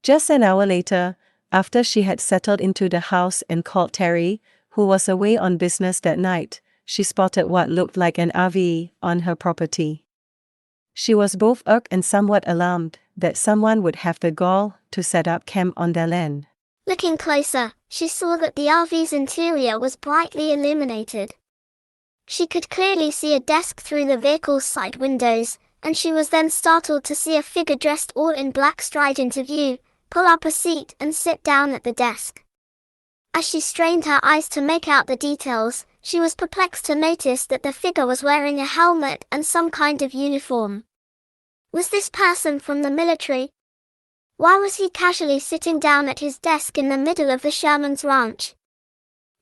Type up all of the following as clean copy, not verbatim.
Just an hour later, after she had settled into the house and called Terry, who was away on business that night, she spotted what looked like an RV on her property. She was both irked and somewhat alarmed that someone would have the gall to set up camp on their land. Looking closer, she saw that the RV's interior was brightly illuminated. She could clearly see a desk through the vehicle's side windows, and she was then startled to see a figure dressed all in black stride into view, pull up a seat and sit down at the desk. As she strained her eyes to make out the details, she was perplexed to notice that the figure was wearing a helmet and some kind of uniform. Was this person from the military? Why was he casually sitting down at his desk in the middle of the Sherman's ranch?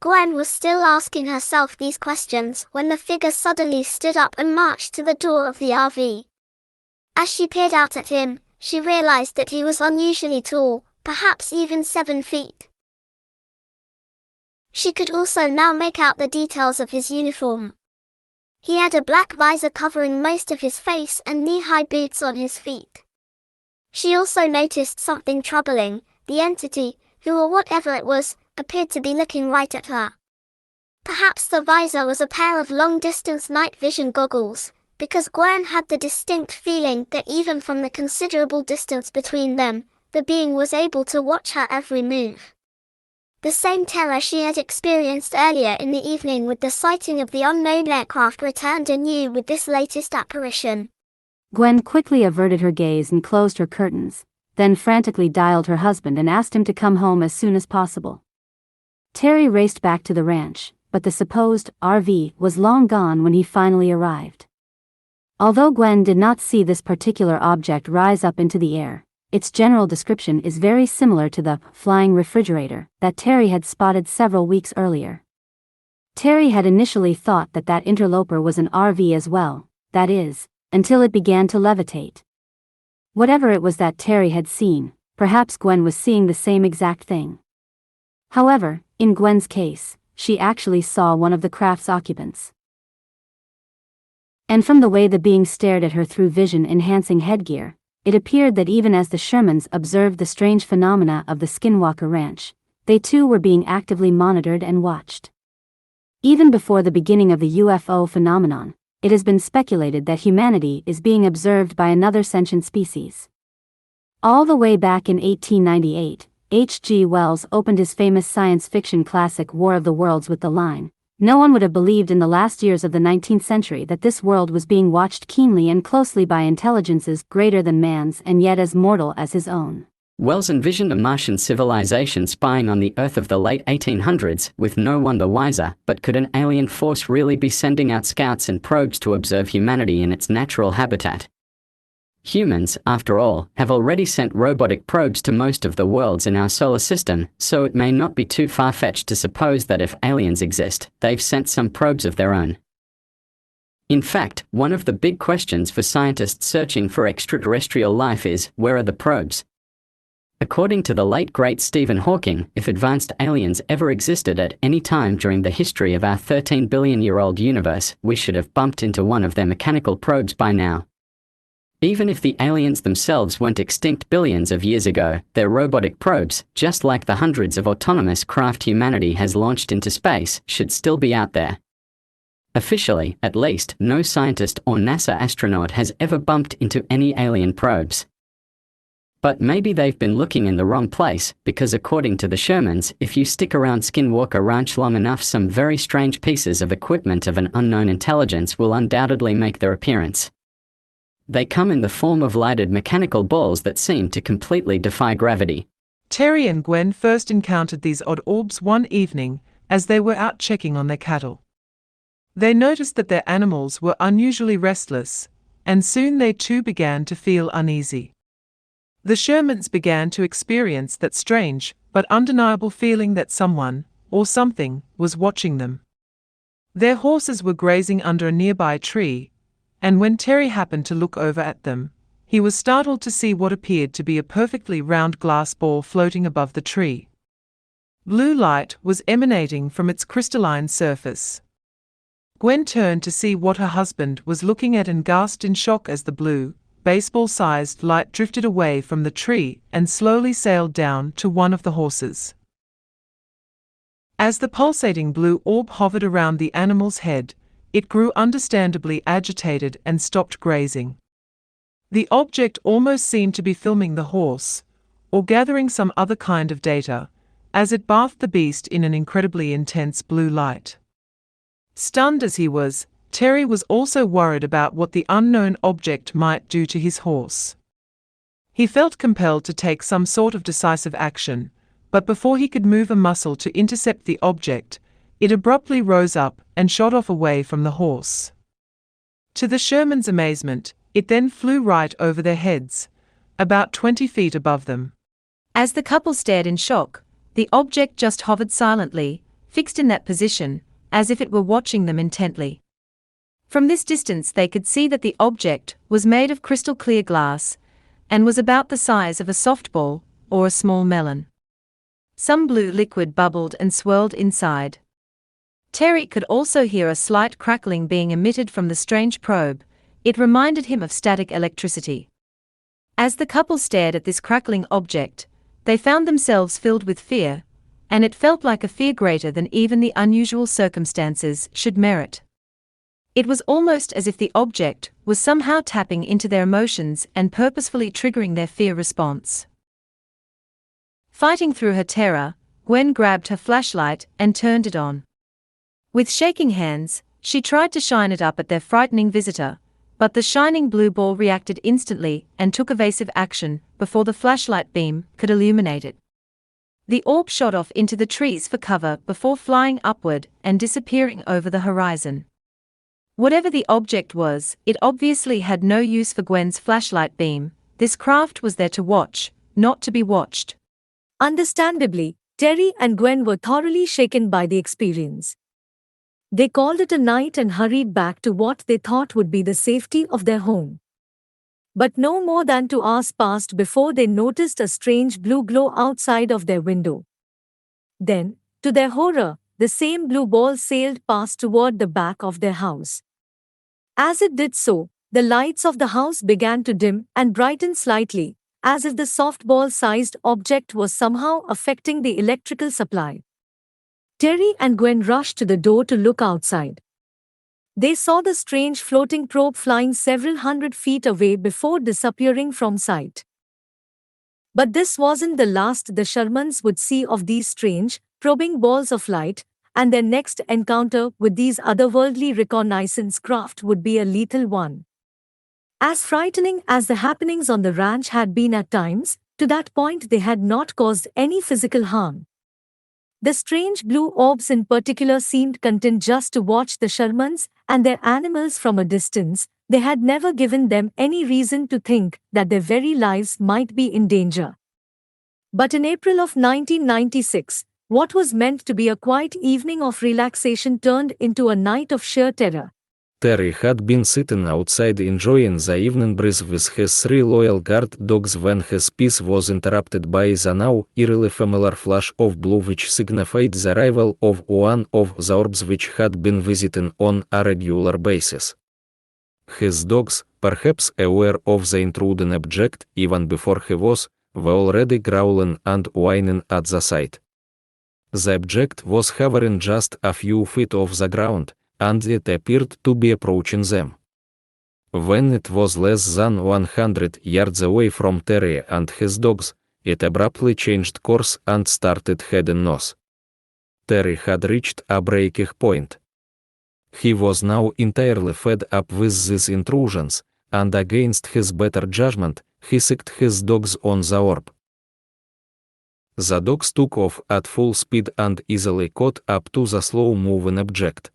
Gwen was still asking herself these questions when the figure suddenly stood up and marched to the door of the RV. As she peered out at him, she realized that he was unusually tall, perhaps even 7 feet. She could also now make out the details of his uniform. He had a black visor covering most of his face and knee-high boots on his feet. She also noticed something troubling. The entity, who or whatever it was, appeared to be looking right at her. Perhaps the visor was a pair of long-distance night vision goggles, because Gwen had the distinct feeling that even from the considerable distance between them, the being was able to watch her every move. The same terror she had experienced earlier in the evening with the sighting of the unknown aircraft returned anew with this latest apparition. Gwen quickly averted her gaze and closed her curtains, then frantically dialed her husband and asked him to come home as soon as possible. Terry raced back to the ranch, but the supposed RV was long gone when he finally arrived. Although Gwen did not see this particular object rise up into the air, its general description is very similar to the flying refrigerator that Terry had spotted several weeks earlier. Terry had initially thought that that interloper was an RV as well, that is, until it began to levitate. Whatever it was that Terry had seen, perhaps Gwen was seeing the same exact thing. However, in Gwen's case, she actually saw one of the craft's occupants. And from the way the being stared at her through vision-enhancing headgear, it appeared that even as the Shermans observed the strange phenomena of the Skinwalker Ranch, they too were being actively monitored and watched. Even before the beginning of the UFO phenomenon, it has been speculated that humanity is being observed by another sentient species. All the way back in 1898, H.G. Wells opened his famous science fiction classic War of the Worlds with the line, "No one would have believed in the last years of the 19th century that this world was being watched keenly and closely by intelligences greater than man's and yet as mortal as his own." Wells envisioned a Martian civilization spying on the Earth of the late 1800s, with no one the wiser. But could an alien force really be sending out scouts and probes to observe humanity in its natural habitat? Humans, after all, have already sent robotic probes to most of the worlds in our solar system, so it may not be too far-fetched to suppose that if aliens exist, they've sent some probes of their own. In fact, one of the big questions for scientists searching for extraterrestrial life is, where are the probes? According to the late great Stephen Hawking, if advanced aliens ever existed at any time during the history of our 13-billion-year-old universe, we should have bumped into one of their mechanical probes by now. Even if the aliens themselves went extinct billions of years ago, their robotic probes, just like the hundreds of autonomous craft humanity has launched into space, should still be out there. Officially, at least, no scientist or NASA astronaut has ever bumped into any alien probes. But maybe they've been looking in the wrong place, because according to the Shermans, if you stick around Skinwalker Ranch long enough, some very strange pieces of equipment of an unknown intelligence will undoubtedly make their appearance. They come in the form of lighted mechanical balls that seem to completely defy gravity. Terry and Gwen first encountered these odd orbs one evening, as they were out checking on their cattle. They noticed that their animals were unusually restless, and soon they too began to feel uneasy. The Shermans began to experience that strange, but undeniable feeling that someone, or something, was watching them. Their horses were grazing under a nearby tree, and when Terry happened to look over at them, he was startled to see what appeared to be a perfectly round glass ball floating above the tree. Blue light was emanating from its crystalline surface. Gwen turned to see what her husband was looking at and gasped in shock as the blue, baseball-sized light drifted away from the tree and slowly sailed down to one of the horses. As the pulsating blue orb hovered around the animal's head, it grew understandably agitated and stopped grazing. The object almost seemed to be filming the horse, or gathering some other kind of data, as it bathed the beast in an incredibly intense blue light. Stunned as he was, Terry was also worried about what the unknown object might do to his horse. He felt compelled to take some sort of decisive action, but before he could move a muscle to intercept the object, it abruptly rose up and shot off away from the horse. To the Shermans' amazement, it then flew right over their heads, about 20 feet above them. As the couple stared in shock, the object just hovered silently, fixed in that position, as if it were watching them intently. From this distance they could see that the object was made of crystal clear glass, and was about the size of a softball, or a small melon. Some blue liquid bubbled and swirled inside. Terry could also hear a slight crackling being emitted from the strange probe. It reminded him of static electricity. As the couple stared at this crackling object, they found themselves filled with fear, and it felt like a fear greater than even the unusual circumstances should merit. It was almost as if the object was somehow tapping into their emotions and purposefully triggering their fear response. Fighting through her terror, Gwen grabbed her flashlight and turned it on. With shaking hands, she tried to shine it up at their frightening visitor, but the shining blue ball reacted instantly and took evasive action before the flashlight beam could illuminate it. The orb shot off into the trees for cover before flying upward and disappearing over the horizon. Whatever the object was, it obviously had no use for Gwen's flashlight beam. This craft was there to watch, not to be watched. Understandably, Terry and Gwen were thoroughly shaken by the experience. They called it a night and hurried back to what they thought would be the safety of their home. But no more than 2 hours passed before they noticed a strange blue glow outside of their window. Then, to their horror, the same blue ball sailed past toward the back of their house. As it did so, the lights of the house began to dim and brighten slightly, as if the softball-sized object was somehow affecting the electrical supply. Terry and Gwen rushed to the door to look outside. They saw the strange floating probe flying several hundred feet away before disappearing from sight. But this wasn't the last the Shermans would see of these strange, probing balls of light, and their next encounter with these otherworldly reconnaissance craft would be a lethal one. As frightening as the happenings on the ranch had been at times, to that point they had not caused any physical harm. The strange blue orbs in particular seemed content just to watch the Shermans and their animals from a distance. They had never given them any reason to think that their very lives might be in danger. But in April of 1996, what was meant to be a quiet evening of relaxation turned into a night of sheer terror. Terry had been sitting outside enjoying the evening breeze with his 3 loyal guard dogs when his peace was interrupted by the now eerily familiar flash of blue which signified the arrival of one of the orbs which had been visiting on a regular basis. His dogs, perhaps aware of the intruding object even before he was, were already growling and whining at the sight. The object was hovering just a few feet off the ground, and it appeared to be approaching them. When it was less than 100 yards away from Terry and his dogs, it abruptly changed course and started heading north. Terry had reached a breaking point. He was now entirely fed up with these intrusions, and against his better judgment, he sicked his dogs on the orb. The dogs took off at full speed and easily caught up to the slow-moving object.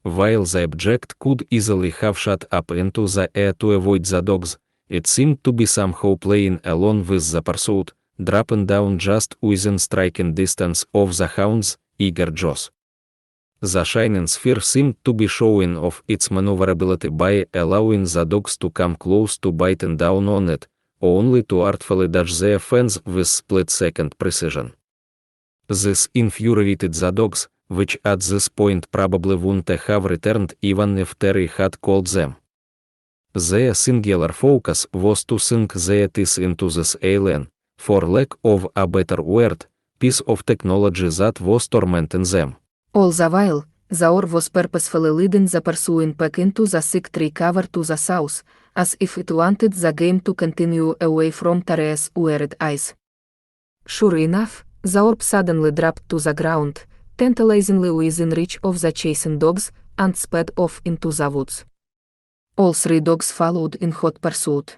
While the object could easily have shot up into the air to avoid the dogs, it seemed to be somehow playing along with the pursuit, dropping down just within striking distance of the hound's eager jaws. The shining sphere seemed to be showing off its maneuverability by allowing the dogs to come close to biting down on it, only to artfully dodge their fangs with split-second precision. This infuriated the dogs, which at this point probably wouldn't have returned even if Terry had called them. their singular focus was to sink their teeth into this alien, for lack of a better word, piece of technology that was tormenting them. All the while, the orb was purposefully leading the pursuing pack into the thick tree cover to the south, as if it wanted the game to continue away from Therese' wearied eyes. Sure enough, the orb suddenly dropped to the ground, tantalizingly within reach of the chasing dogs, and sped off into the woods. All three dogs followed in hot pursuit.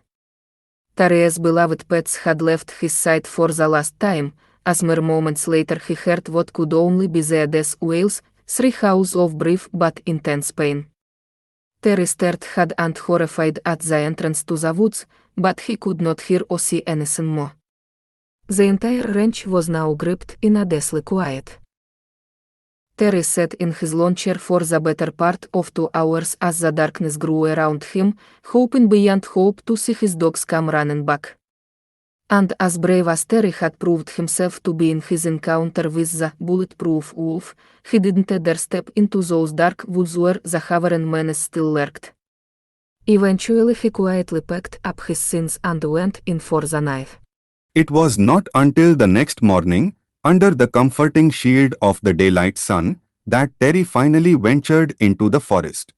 Therese's beloved pets had left his side for the last time, as mere moments later he heard what could only be their death wails, 3 howls of brief but intense pain. Terry stared hard and horrified at the entrance to the woods, but he could not hear or see anything more. The entire ranch was now gripped in a deathly quiet. Terry sat in his lawn chair for the better part of 2 hours as the darkness grew around him, hoping beyond hope to see his dogs come running back. And as brave as Terry had proved himself to be in his encounter with the bulletproof wolf, he didn't dare step into those dark woods where the hovering menace still lurked. Eventually he quietly packed up his things and went in for the night. It was not until the next morning, under the comforting shield of the daylight sun, that Terry finally ventured into the forest.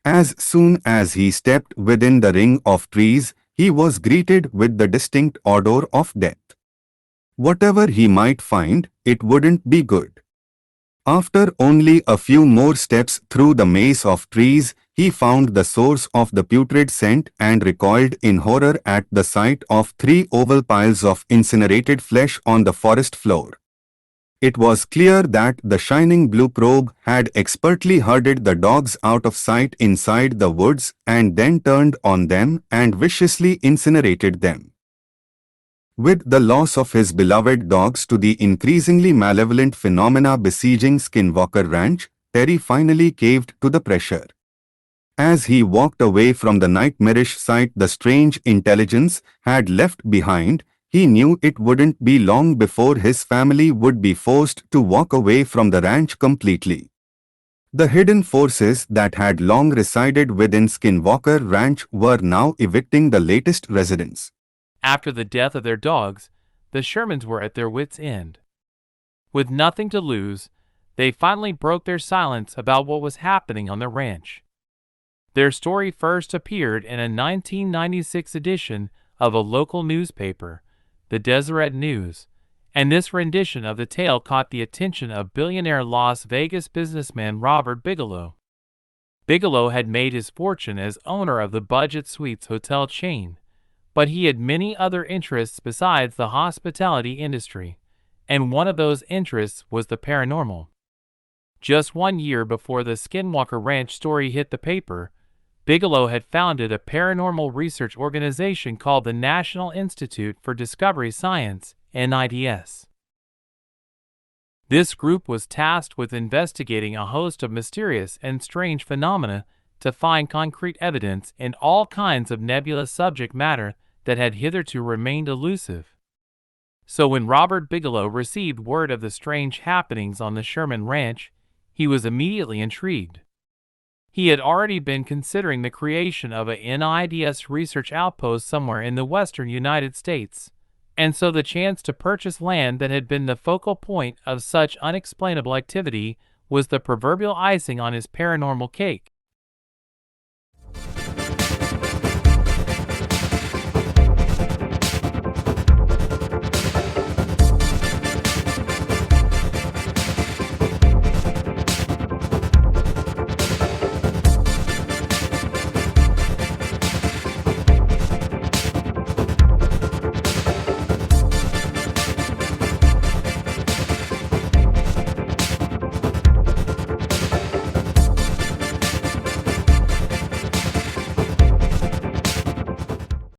As soon as he stepped within the ring of trees, he was greeted with the distinct odor of death. Whatever he might find, it wouldn't be good. After only a few more steps through the maze of trees, he found the source of the putrid scent and recoiled in horror at the sight of 3 oval piles of incinerated flesh on the forest floor. It was clear that the shining blue probe had expertly herded the dogs out of sight inside the woods and then turned on them and viciously incinerated them. With the loss of his beloved dogs to the increasingly malevolent phenomena besieging Skinwalker Ranch, Terry finally caved to the pressure. As he walked away from the nightmarish sight the strange intelligence had left behind, he knew it wouldn't be long before his family would be forced to walk away from the ranch completely. The hidden forces that had long resided within Skinwalker Ranch were now evicting the latest residents. After the death of their dogs, the Shermans were at their wits' end. With nothing to lose, they finally broke their silence about what was happening on the ranch. Their story first appeared in a 1996 edition of a local newspaper, the Deseret News, and this rendition of the tale caught the attention of billionaire Las Vegas businessman Robert Bigelow. Bigelow had made his fortune as owner of the Budget Suites hotel chain, but he had many other interests besides the hospitality industry, and one of those interests was the paranormal. Just 1 year before the Skinwalker Ranch story hit the paper, Bigelow had founded a paranormal research organization called the National Institute for Discovery Science, NIDS. This group was tasked with investigating a host of mysterious and strange phenomena to find concrete evidence in all kinds of nebulous subject matter that had hitherto remained elusive. So when Robert Bigelow received word of the strange happenings on the Sherman Ranch, he was immediately intrigued. He had already been considering the creation of a NIDS research outpost somewhere in the western United States, and so the chance to purchase land that had been the focal point of such unexplainable activity was the proverbial icing on his paranormal cake.